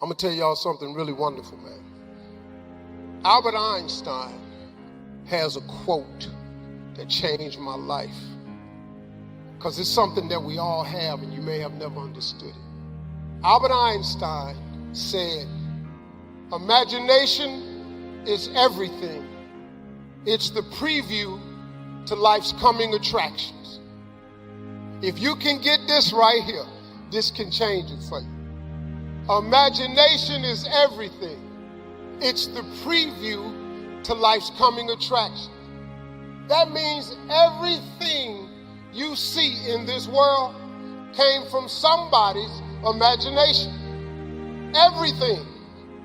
I'm going to tell y'all something really wonderful, man. Albert Einstein has a quote that changed my life, because it's something that we all have and you may have never understood it. Albert Einstein said, "Imagination is everything. It's the preview to life's coming attractions." If you can get this right here, this can change it for you. Imagination is everything. It's the preview to life's coming attractions. That means everything you see in this world came from somebody's imagination. Everything.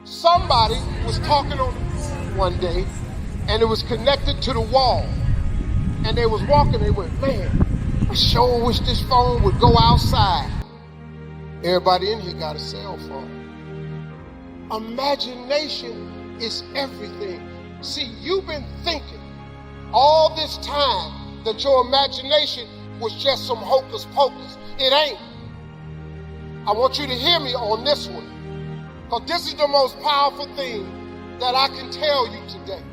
Somebody was talking on the phone one day, and it was connected to the wall. And they was walking, they went, "Man, I sure wish this phone would go outside." Everybody in here got a cell phone. Imagination is everything. See, you've been thinking all this time that your imagination was just some hocus pocus. It ain't. I want you to hear me on this one, because this is the most powerful thing that I can tell you today.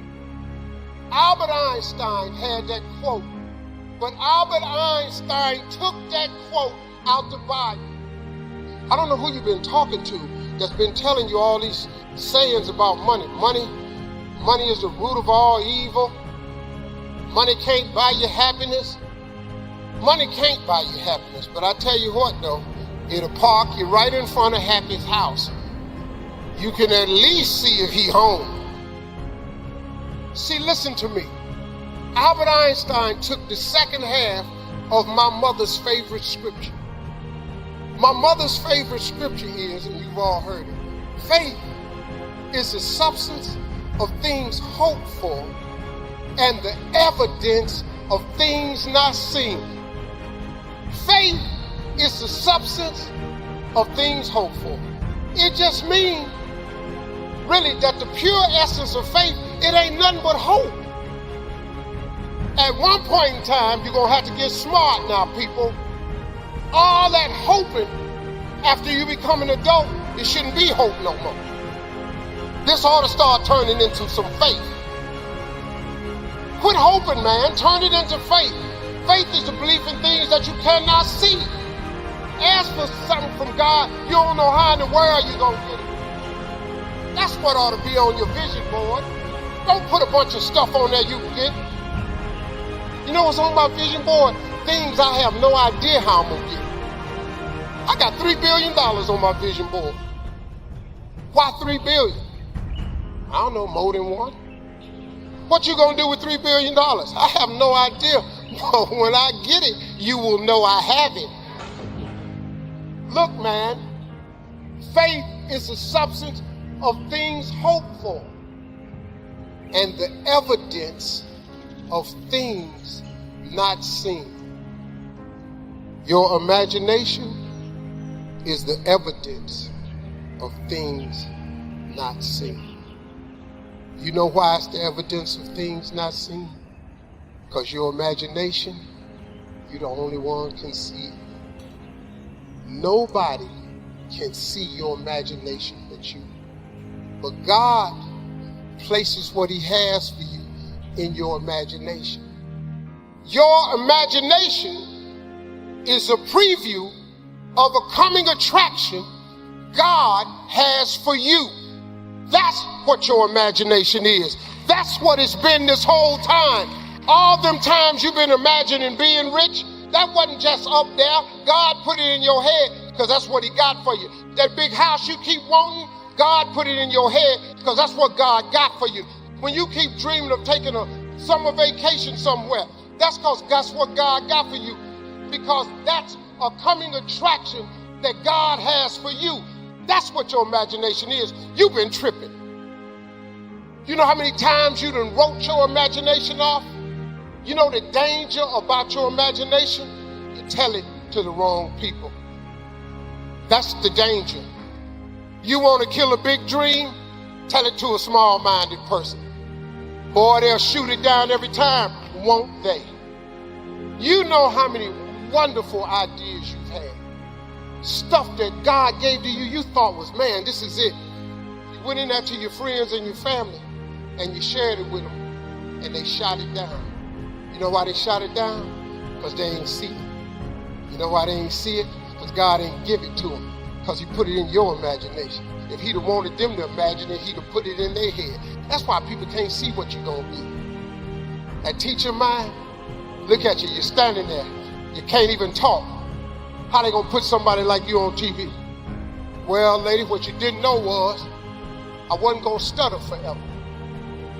Albert Einstein had that quote, but Albert Einstein took that quote out the Bible. I don't know who you've been talking to that's been telling you all these sayings about money. Money is the root of all evil. Money can't buy you happiness. Money can't buy you happiness, but I tell you what though, it'll park you right in front of Happy's house. You can at least see if he home. See, listen to me. Albert Einstein took the second half of my mother's favorite scripture. My mother's favorite scripture is, and you've all heard it, faith is the substance of things hoped for and the evidence of things not seen. Faith is the substance of things hoped for. It just means, really, that the pure essence of faith, it ain't nothing but hope. At one point in time, you're going to have to get smart now, people. All that hoping after you become an adult, it shouldn't be hope no more. This ought to start turning into some faith. Quit hoping, man. Turn it into faith. Faith is the belief in things that you cannot see. Ask for something from God, you don't know how in the world you're going to get it. That's what ought to be on your vision board. Don't put a bunch of stuff on there you can get. You know what's on my vision board? Things I have no idea how I'm going to get. I got $3 billion on my vision board. Why $3 billion? I don't know, more than one. What you going to do with $3 billion? I have no idea. But when I get it, you will know I have it. Look, man, faith is the substance of things hoped for and the evidence of things not seen. Your imagination is the evidence of things not seen. You know why it's the evidence of things not seen? Because your imagination, you're the only one can see it. Nobody can see your imagination but you. But God places what he has for you in your imagination. Your imagination is a preview of a coming attraction God has for you. That's what your imagination is. That's what it's been this whole time. All them times you've been imagining being rich, that wasn't just up there. God put it in your head because that's what he got for you. That big house you keep wanting, God put it in your head because that's what God got for you. When you keep dreaming of taking a summer vacation somewhere, that's because that's what God got for you, because that's a coming attraction that God has for you. That's what your imagination is. You've been tripping. You know how many times you done wrote your imagination off? You know the danger about your imagination? You tell it to the wrong people. That's the danger. You want to kill a big dream? Tell it to a small-minded person. Boy, they'll shoot it down every time, won't they? You know how many wonderful ideas you've had. stuff that God gave to you, you thought was, man, this is it. You went in there to your friends and your family and you shared it with them and they shot it down. You know why they shot it down? Because they ain't see it. You know why they ain't see it? Because God ain't give it to them. Because he put it in your imagination. If he'd have wanted them to imagine it, he'd have put it in their head. That's why people can't see what you're going to be. That teacher mind, look at you, you're standing there. You can't even talk. How they going to put somebody like you on TV? Well, lady, what you didn't know was I wasn't going to stutter forever.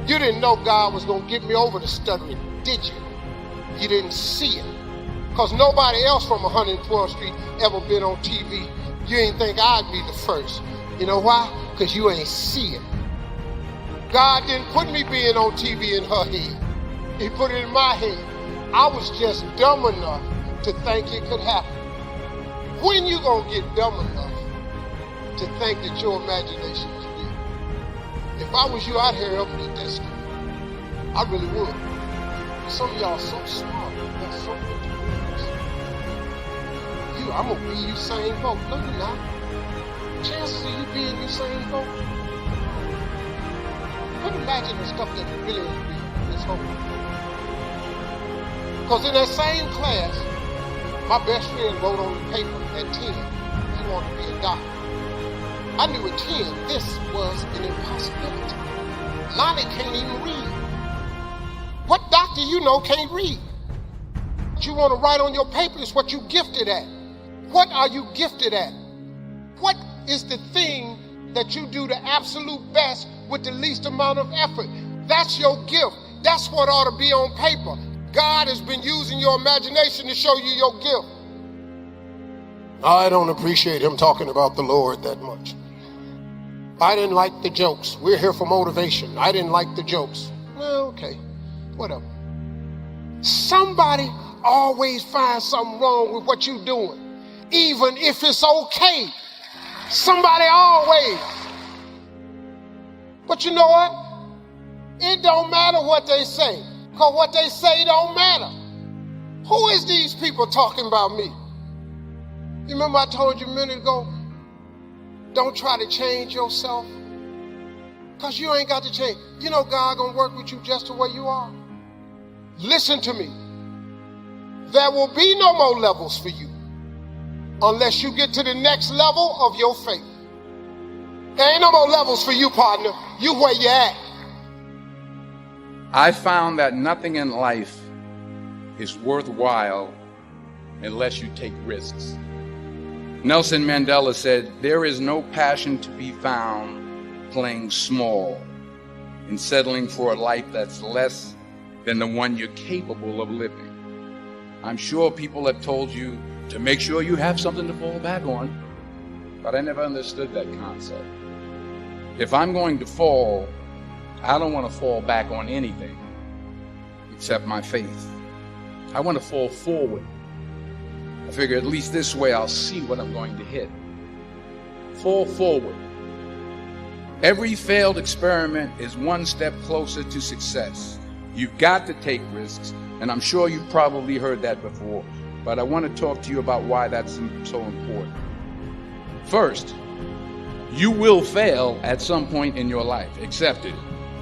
You didn't know God was going to get me over the stuttering, did you? You didn't see it. Because nobody else from 112th Street ever been on TV. You ain't think I'd be the first. You know why? Because you ain't see it. God didn't put me being on TV in her head. He put it in my head. I was just dumb enough to think it could happen. When you gonna get dumb enough to think that your imagination is real? If I was you, I'd hurry up and get that straight. I really would. Some of y'all so smart. That's so good to you. I'm gonna be Usain Bolt. No, you're not. Chances of you being Usain Bolt. Quit imagining stuff that really is real. It's hope. Because in that same class, my best friend wrote on the paper at 10, he wanted to be a doctor. I knew at 10, this was an impossibility. Lonnie can't even read. What doctor you know can't read? What you want to write on your paper is what you gifted at. What are you gifted at? What is the thing that you do the absolute best with the least amount of effort? That's your gift. That's what ought to be on paper. God has been using your imagination to show you your gift. I don't appreciate him talking about the Lord that much. I didn't like the jokes. We're here for motivation. I didn't like the jokes. Well, okay, whatever. Somebody always finds something wrong with what you're doing, even if it's okay. Somebody always. But you know what? It don't matter what they say, because what they say don't matter. Who is these people talking about me? You remember I told you a minute ago, don't try to change yourself, because you ain't got to change. You know God gonna work with you just the way you are. Listen to me. There will be no more levels for you unless you get to the next level of your faith. There ain't no more levels for you, partner. You where you at. I found that nothing in life is worthwhile unless you take risks. Nelson Mandela said, there is no passion to be found playing small and settling for a life that's less than the one you're capable of living. I'm sure people have told you to make sure you have something to fall back on, but I never understood that concept. If I'm going to fall, I don't want to fall back on anything except my faith. I want to fall forward. I figure at least this way I'll see what I'm going to hit. Fall forward. Every failed experiment is one step closer to success. You've got to take risks, and I'm sure you've probably heard that before, but I want to talk to you about why that's so important. First, you will fail at some point in your life. Accept it.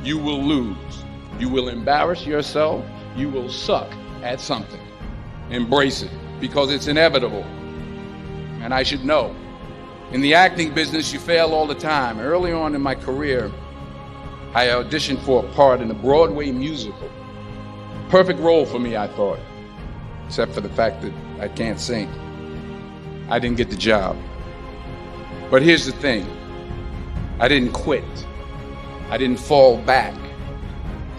You will lose. You will embarrass yourself. You will suck at something. Embrace it, because it's inevitable. And I should know. In the acting business, you fail all the time. Early on in my career, I auditioned for a part in a Broadway musical. Perfect role for me, I thought, except for the fact that I can't sing. I didn't get the job. But here's the thing. I didn't quit. I didn't fall back.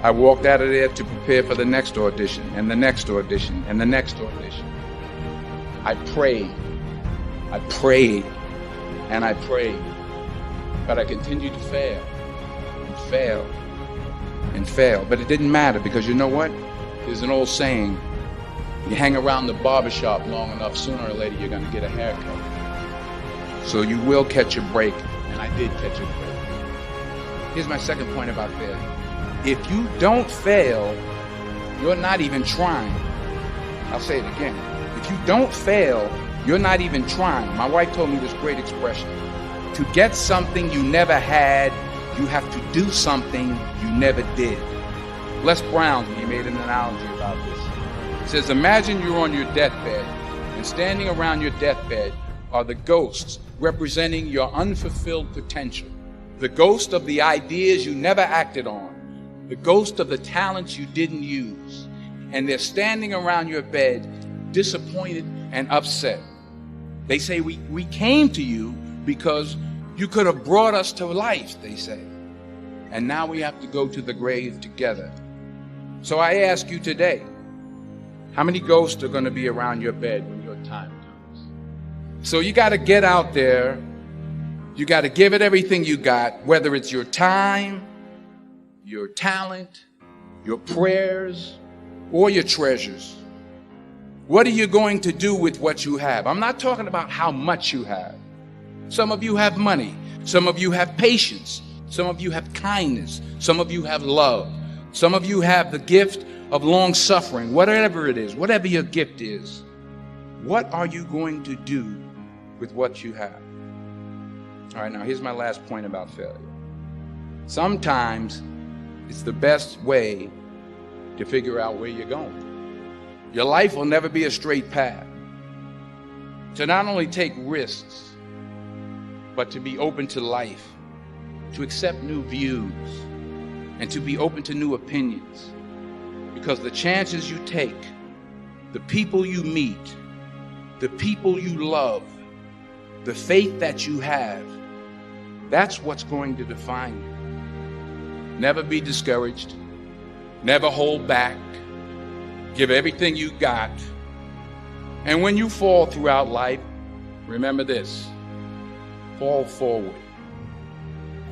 I walked out of there to prepare for the next audition, and the next audition, and the next audition. I prayed, and I prayed, but I continued to fail, and fail, and fail. But it didn't matter, because you know what? There's an old saying, you hang around the barbershop long enough, sooner or later you're gonna get a haircut. So you will catch a break, and I did catch a break. Here's my second point about failure. If you don't fail, you're not even trying. I'll say it again. If you don't fail, You're not even trying. My wife told me this great expression. To get something you never had, you have to do something you never did. Les Brown, he made an analogy about this. He says, imagine you're on your deathbed, and standing around your deathbed are the ghosts representing your unfulfilled potential. The ghost of the ideas you never acted on. The ghost of the talents you didn't use. And they're standing around your bed, disappointed and upset. They say, we came to you because you could have brought us to life, they say. And now we have to go to the grave together. So I ask you today, how many ghosts are going to be around your bed when your time comes? So you got to get out there. You got to give it everything you got, whether it's your time, your talent, your prayers, or your treasures. What are you going to do with what you have? I'm not talking about how much you have. Some of you have money. Some of you have patience. Some of you have kindness. Some of you have love. Some of you have the gift of long suffering, whatever it is, whatever your gift is. What are you going to do with what you have? All right, now here's my last point about failure. Sometimes it's the best way to figure out where you're going. Your life will never be a straight path. To not only take risks, but to be open to life, to accept new views, and to be open to new opinions. Because the chances you take, the people you meet, the people you love, the faith that you have, that's what's going to define you. Never be discouraged. Never hold back. Give everything you got. And when you fall throughout life, remember this: fall forward.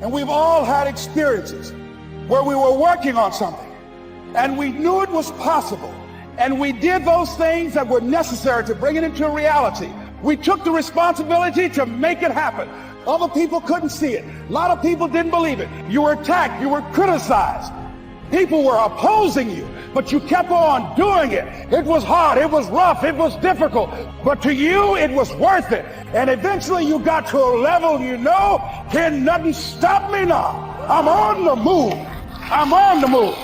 And we've all had experiences where we were working on something and we knew it was possible, and we did those things that were necessary to bring it into reality. We took the responsibility to make it happen. Other people couldn't see it. A lot of people didn't believe it. You were attacked. You were criticized. People were opposing you, but you kept on doing it. It was hard. It was rough. It was difficult. But to you, it was worth it. And eventually you got to a level, can nothing stop me now. I'm on the move. I'm on the move.